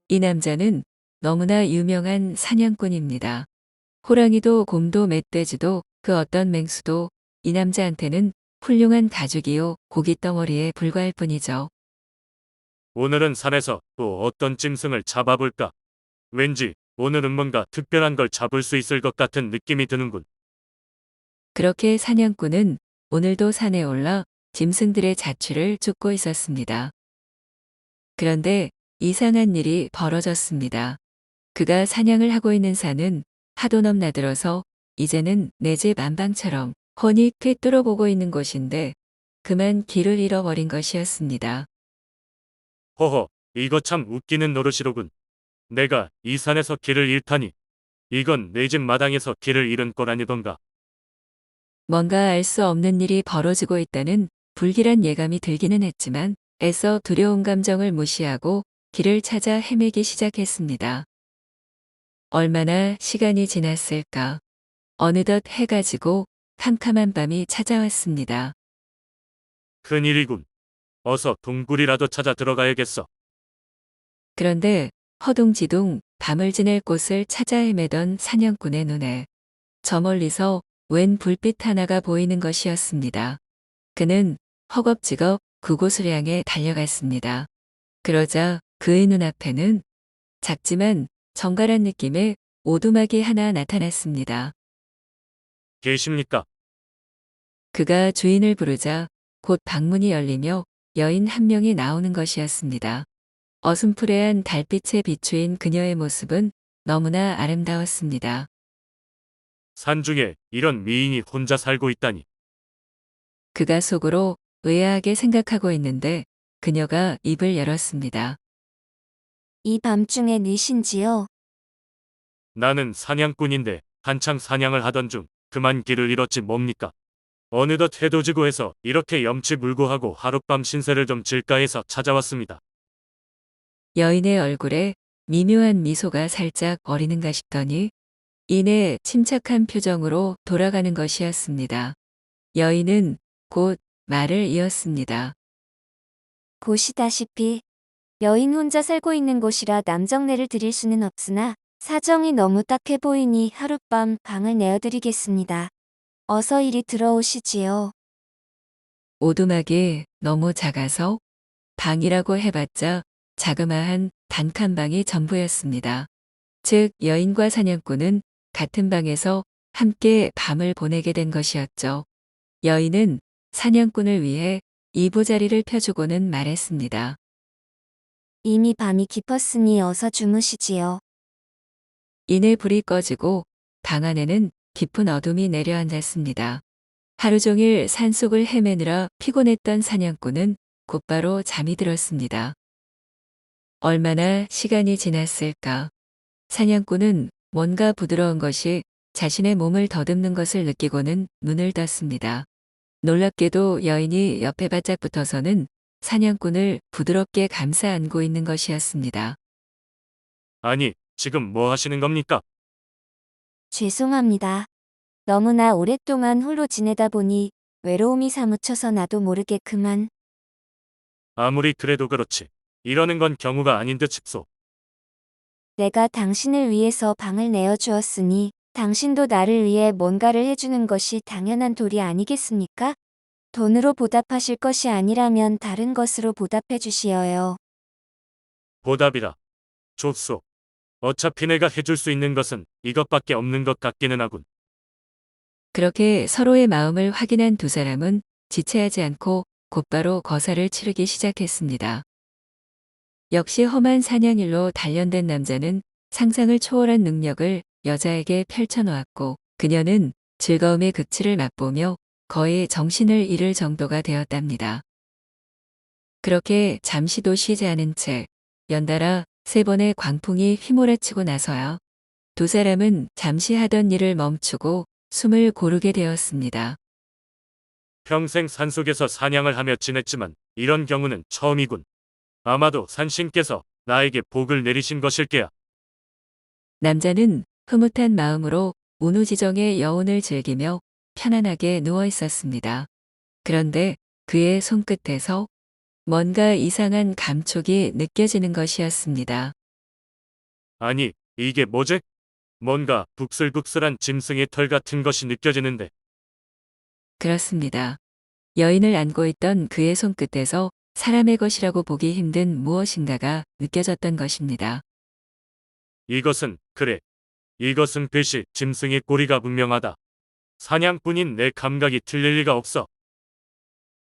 이 남자는 너무나 유명한 사냥꾼입니다. 호랑이도 곰도 멧돼지도 그 어떤 맹수도 이 남자한테는 훌륭한 가죽이요 고깃덩어리에 불과할 뿐이죠. 오늘은 산에서 또 어떤 짐승을 잡아볼까? 왠지 오늘은 뭔가 특별한 걸 잡을 수 있을 것 같은 느낌이 드는군. 그렇게 사냥꾼은 오늘도 산에 올라 짐승들의 자취를 쫓고 있었습니다. 그런데 이상한 일이 벌어졌습니다. 그가 사냥을 하고 있는 산은 하도 넘나들어서 이제는 내 집 안방처럼 훤히 꿰뚫어 보고 있는 곳인데 그만 길을 잃어버린 것이었습니다. 허허, 이거 참 웃기는 노릇이로군. 내가 이 산에서 길을 잃다니. 이건 내 집 마당에서 길을 잃은 꼴 아니던가. 뭔가 알 수 없는 일이 벌어지고 있다는 불길한 예감이 들기는 했지만 애써 두려운 감정을 무시하고 길을 찾아 헤매기 시작했습니다. 얼마나 시간이 지났을까. 어느덧 해가 지고 캄캄한 밤이 찾아왔습니다. 큰일이군. 어서 동굴이라도 찾아 들어가야겠어. 그런데 허둥지둥 밤을 지낼 곳을 찾아 헤매던 사냥꾼의 눈에 저 멀리서 웬 불빛 하나가 보이는 것이었습니다. 그는 허겁지겁 그곳을 향해 달려갔습니다. 그러자 그의 눈앞에는 작지만 정갈한 느낌의 오두막이 하나 나타났습니다. 계십니까? 그가 주인을 부르자 곧 방문이 열리며 여인 한 명이 나오는 것이었습니다. 어슴푸레한 달빛에 비추인 그녀의 모습은 너무나 아름다웠습니다. 산중에 이런 미인이 혼자 살고 있다니. 그가 속으로 의아하게 생각하고 있는데 그녀가 입을 열었습니다. 이 밤중에 느신지요? 나는 사냥꾼인데 한창 사냥을 하던 중 그만 길을 잃었지 뭡니까? 어느덧 해도 지고 해서 이렇게 염치불구하고 하룻밤 신세를 좀 질까 해서 찾아왔습니다. 여인의 얼굴에 미묘한 미소가 살짝 어리는가 싶더니 이내 침착한 표정으로 돌아가는 것이었습니다. 여인은 곧 말을 이었습니다. 보시다시피 여인 혼자 살고 있는 곳이라 남정네를 드릴 수는 없으나 사정이 너무 딱해 보이니 하룻밤 방을 내어드리겠습니다. 어서 이리 들어오시지요. 오두막이 너무 작아서 방이라고 해봤자 자그마한 단칸방이 전부였습니다. 즉 여인과 사냥꾼은 같은 방에서 함께 밤을 보내게 된 것이었죠. 여인은 사냥꾼을 위해 이부자리를 펴주고는 말했습니다. 이미 밤이 깊었으니 어서 주무시지요. 이내 불이 꺼지고 방 안에는 깊은 어둠이 내려앉았습니다. 하루 종일 산속을 헤매느라 피곤했던 사냥꾼은 곧바로 잠이 들었습니다. 얼마나 시간이 지났을까. 사냥꾼은 뭔가 부드러운 것이 자신의 몸을 더듬는 것을 느끼고는 눈을 떴습니다. 놀랍게도 여인이 옆에 바짝 붙어서는 사냥꾼을 부드럽게 감싸 안고 있는 것이었습니다. 아니, 지금 뭐 하시는 겁니까? 죄송합니다. 너무나 오랫동안 홀로 지내다 보니 외로움이 사무쳐서 나도 모르게 그만. 아무리 그래도 그렇지. 이러는 건 경우가 아닌 듯 싶소. 내가 당신을 위해서 방을 내어주었으니 당신도 나를 위해 뭔가를 해주는 것이 당연한 도리 아니겠습니까? 돈으로 보답하실 것이 아니라면 다른 것으로 보답해 주시어요. 보답이라. 좁소. 어차피 내가 해줄 수 있는 것은 이것밖에 없는 것 같기는 하군. 그렇게 서로의 마음을 확인한 두 사람은 지체하지 않고 곧바로 거사를 치르기 시작했습니다. 역시 험한 사냥일로 단련된 남자는 상상을 초월한 능력을 여자에게 펼쳐놓았고 그녀는 즐거움의 극치를 맛보며 거의 정신을 잃을 정도가 되었답니다. 그렇게 잠시도 쉬지 않은 채 연달아 3번의 광풍이 휘몰아치고 나서야 두 사람은 잠시 하던 일을 멈추고 숨을 고르게 되었습니다. 평생 산속에서 사냥을 하며 지냈지만 이런 경우는 처음이군. 아마도 산신께서 나에게 복을 내리신 것일게야. 남자는 흐뭇한 마음으로 운우지정의 여운을 즐기며 편안하게 누워 있었습니다. 그런데 그의 손끝에서 뭔가 이상한 감촉이 느껴지는 것이었습니다. 아니, 이게 뭐지? 뭔가 북슬북슬한 짐승의 털 같은 것이 느껴지는데. 그렇습니다. 여인을 안고 있던 그의 손끝에서 사람의 것이라고 보기 힘든 무엇인가가 느껴졌던 것입니다. 이것은, 그래. 이것은 글씨, 짐승의 꼬리가 분명하다. 사냥꾼인 내 감각이 틀릴 리가 없어.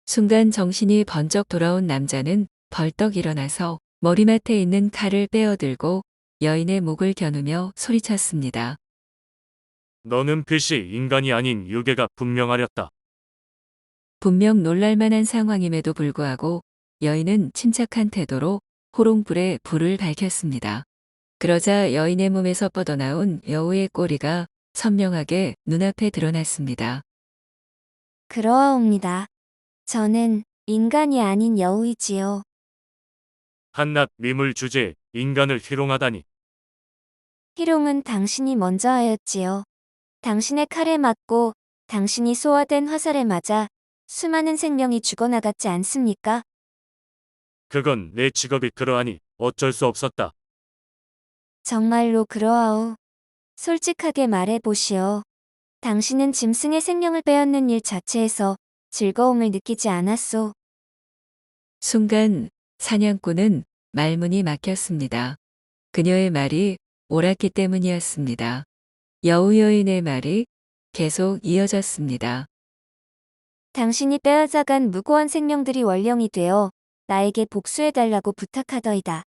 순간 정신이 번쩍 돌아온 남자는 벌떡 일어나서 머리맡에 있는 칼을 빼어들고 여인의 목을 겨누며 소리쳤습니다. 너는 글씨 인간이 아닌 유괴가 분명하렸다. 분명 놀랄만한 상황임에도 불구하고 여인은 침착한 태도로 호롱불에 불을 밝혔습니다. 그러자 여인의 몸에서 뻗어나온 여우의 꼬리가 선명하게 눈앞에 드러났습니다. 그러하옵니다. 저는 인간이 아닌 여우이지요. 한낱 미물 주제에 인간을 희롱하다니. 희롱은 당신이 먼저 하였지요. 당신의 칼에 맞고 당신이 소화된 화살에 맞아 수많은 생명이 죽어나갔지 않습니까? 그건 내 직업이 그러하니 어쩔 수 없었다. 정말로 그러하오. 솔직하게 말해보시오. 당신은 짐승의 생명을 빼앗는 일 자체에서 즐거움을 느끼지 않았소. 순간 사냥꾼은 말문이 막혔습니다. 그녀의 말이 옳았기 때문이었습니다. 여우 여인의 말이 계속 이어졌습니다. 당신이 빼앗아간 무고한 생명들이 원령이 되어 나에게 복수해달라고 부탁하더이다.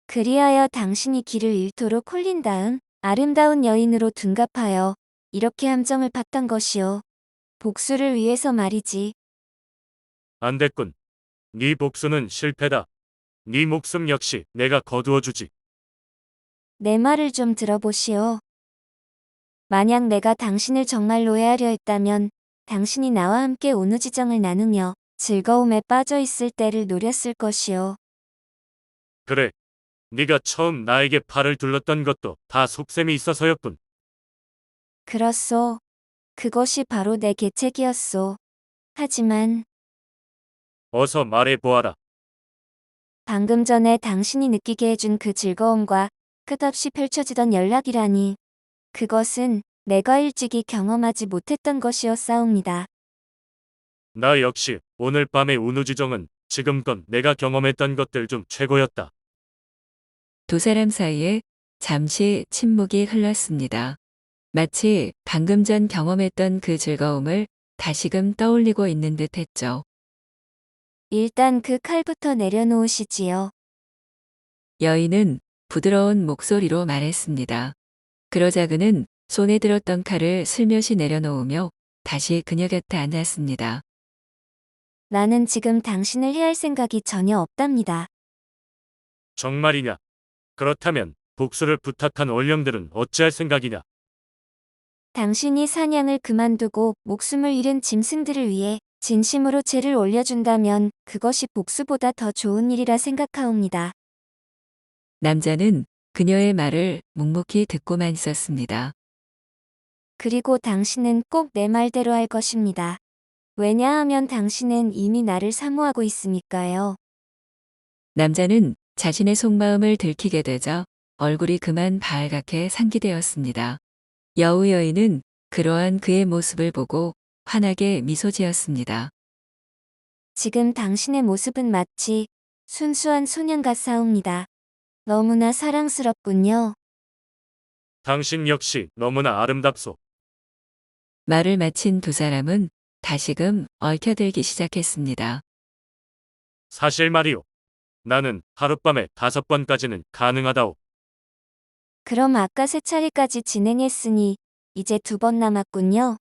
그리하여 당신이 길을 잃도록 홀린 다음 아름다운 여인으로 둔갑하여 이렇게 함정을 팠던 것이오. 복수를 위해서 말이지. 안 됐군. 네 복수는 실패다. 네 목숨 역시 내가 거두어 주지. 내 말을 좀 들어보시오. 만약 내가 당신을 정말로 해하려 했다면 당신이 나와 함께 온우지정을 나누며 즐거움에 빠져 있을 때를 노렸을 것이오. 그래. 네가 처음 나에게 팔을 둘렀던 것도 다 속셈이 있어서였군. 그렇소. 그것이 바로 내 계책이었소. 하지만 어서 말해 보아라. 방금 전에 당신이 느끼게 해준 그 즐거움과 끝없이 펼쳐지던 연락이라니. 그것은 내가 일찍이 경험하지 못했던 것이었사옵니다. 나 역시 오늘 밤의 운우지정은 지금껏 내가 경험했던 것들 중 최고였다. 두 사람 사이에 잠시 침묵이 흘렀습니다. 마치 방금 전 경험했던 그 즐거움을 다시금 떠올리고 있는 듯 했죠. 일단 그 칼부터 내려놓으시지요. 여인은 부드러운 목소리로 말했습니다. 그러자 그는 손에 들었던 칼을 슬며시 내려놓으며 다시 그녀 곁에 앉았습니다. 나는 지금 당신을 해할 생각이 전혀 없답니다. 정말이냐? 그렇다면 복수를 부탁한 원령들은 어찌할 생각이냐? 당신이 사냥을 그만두고 목숨을 잃은 짐승들을 위해 진심으로 죄를 올려준다면 그것이 복수보다 더 좋은 일이라 생각하옵니다. 남자는 그녀의 말을 묵묵히 듣고만 있었습니다. 그리고 당신은 꼭 내 말대로 할 것입니다. 왜냐하면 당신은 이미 나를 사모하고 있으니까요. 남자는 자신의 속마음을 들키게 되자 얼굴이 그만 발갛게 상기되었습니다. 여우 여인은 그러한 그의 모습을 보고 환하게 미소 지었습니다. 지금 당신의 모습은 마치 순수한 소년 같사옵니다. 너무나 사랑스럽군요. 당신 역시 너무나 아름답소. 말을 마친 두 사람은 다시금 얽혀들기 시작했습니다. 사실 말이오. 나는 하룻밤에 5번까지는 가능하다오. 그럼 아까 3차례까지 진행했으니 이제 2번 남았군요.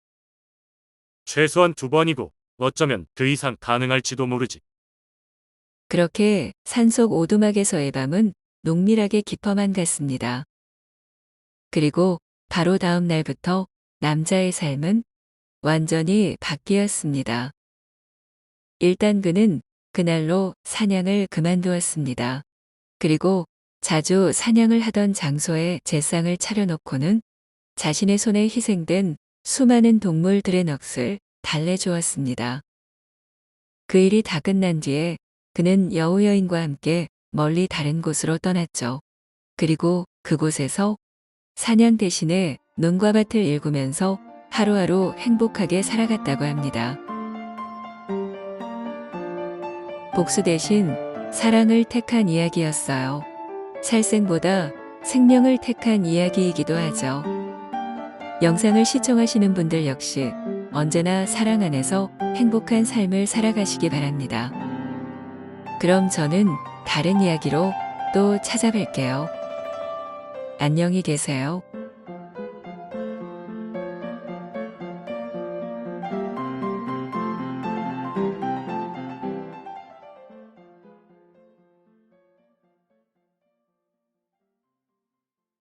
최소한 2번이고 어쩌면 그 이상 가능할지도 모르지. 그렇게 산속 오두막에서의 밤은 농밀하게 깊어만 갔습니다. 그리고 바로 다음 날부터 남자의 삶은 완전히 바뀌었습니다. 일단 그는 그날로 사냥을 그만두었습니다. 그리고 자주 사냥을 하던 장소에 제상을 차려놓고는 자신의 손에 희생된 수많은 동물들의 넋을 달래주었습니다. 그 일이 다 끝난 뒤에 그는 여우 여인과 함께 멀리 다른 곳으로 떠났죠. 그리고 그곳에서 사냥 대신에 논과 밭을 일구면서 하루하루 행복하게 살아갔다고 합니다. 복수 대신 사랑을 택한 이야기였어요. 살생보다 생명을 택한 이야기이기도 하죠. 영상을 시청하시는 분들 역시 언제나 사랑 안에서 행복한 삶을 살아가시기 바랍니다. 그럼 저는 다른 이야기로 또 찾아뵐게요. 안녕히 계세요.